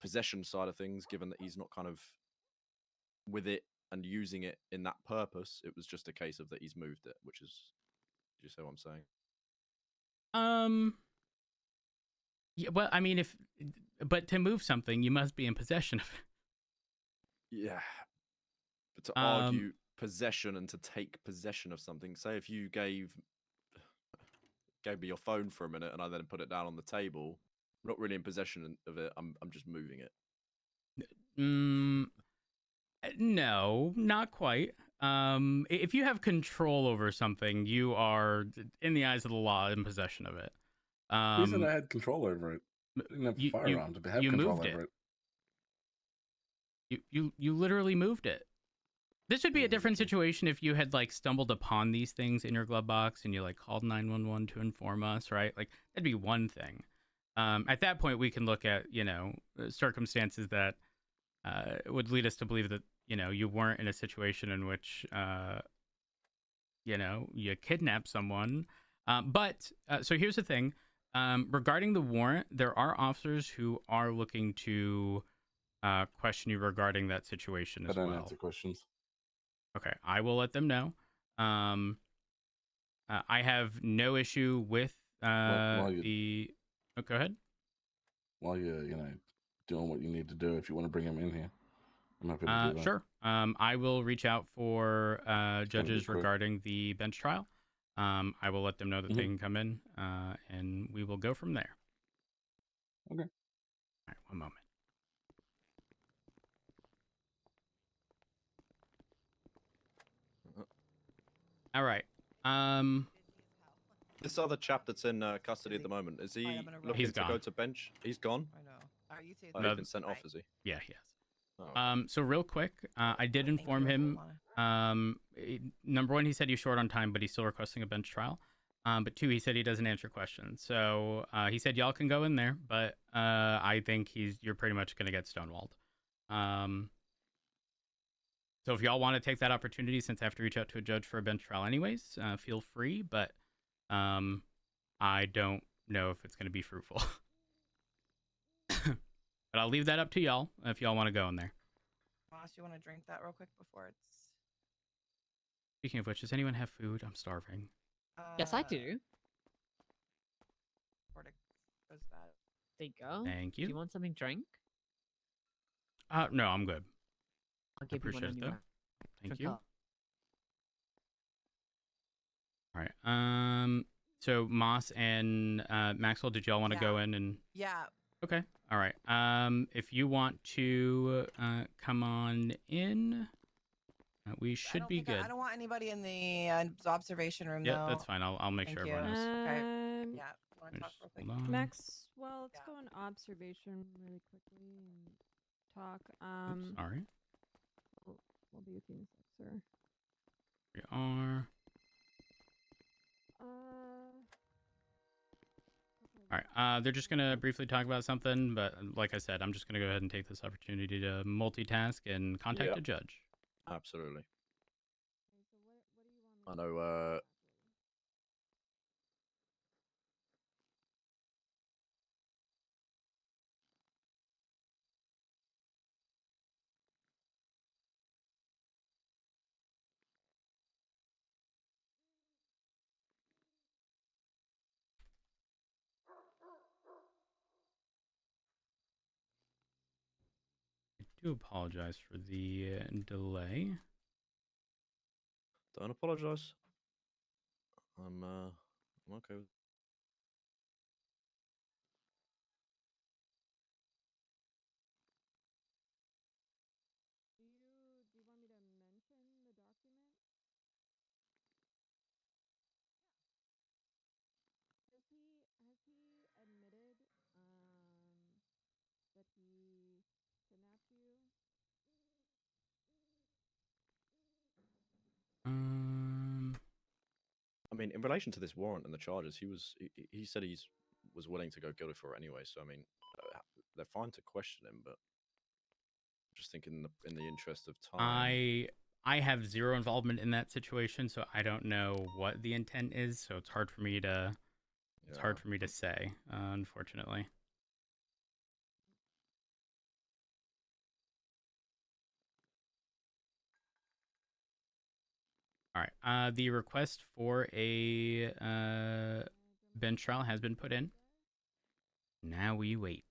possession side of things, given that he's not kind of with it and using it in that purpose. It was just a case of that he's moved it, which is, do you see what I'm saying? Yeah, well, I mean, but to move something, you must be in possession of it. Yeah. But to argue possession and to take possession of something, say if you gave me your phone for a minute and I then put it down on the table, I'm not really in possession of it. I'm just moving it. No, not quite. If you have control over something, you are, in the eyes of the law, in possession of it. Who said I had control over it? I didn't have a firearm to have control over it. You literally moved it. This would be a different situation if you had like stumbled upon these things in your glove box and you like called 911 to inform us, right? Like that'd be one thing. At that point, we can look at circumstances that would lead us to believe that you weren't in a situation in which you kidnapped someone. So here's the thing. Regarding the warrant, there are officers who are looking to question you regarding that situation as well. I don't answer questions. Okay, I will let them know. I have no issue with Oh, go ahead. While you're, doing what you need to do, if you want to bring him in here, I'm happy to do that. Sure. I will reach out for judges regarding the bench trial. I will let them know that they can come in, and we will go from there. Okay. All right, one moment. All right. This other chap that's in custody at the moment, is he looking to go to bench? He's gone? I know. Are you Oh, he's been sent off, is he? Yeah, he has. Oh. So real quick, I did inform him. Number one, he said he's short on time, but he's still requesting a bench trial. But two, he said he doesn't answer questions. So he said y'all can go in there, but I think you're pretty much going to get stonewalled. So if y'all want to take that opportunity, since I have to reach out to a judge for a bench trial anyways, feel free. But I don't know if it's going to be fruitful. But I'll leave that up to y'all if y'all want to go in there. Moss, you want to drink that real quick before it's... Speaking of which, does anyone have food? I'm starving. Yes, I do. Goes bad. There you go. Thank you. Do you want something to drink? No, I'm good. I'll give you one Appreciate it, though. anyway. Thank Drink you. up. All right. So Moss and Maxwell, did y'all want to go in and? Yeah. Okay. All right. If you want to come on in, we should be good. I don't want anybody in the observation room. Yeah, though. that's fine. I'll make sure everyone is. Okay. Yeah. Want to talk real quick? Maxwell, let's go in observation really quickly and talk. Sorry. We'll be with you in a sec, sir. We are. All right. They're just gonna briefly talk about something, but like I said, I'm just gonna go ahead and take this opportunity to multitask and contact a judge. Absolutely. I know. I do apologize for the delay. Don't apologize. I'm okay with. Do you want me to mention the document? Has he admitted that he kidnapped you? I mean, in relation to this warrant and the charges, he said was willing to go guilty for it anyway. So I mean, they're fine to question him, but just thinking in the interest of time. I have zero involvement in that situation, so I don't know what the intent is. So it's hard for me to say, unfortunately. All right. The request for a bench trial has been put in. Now we wait.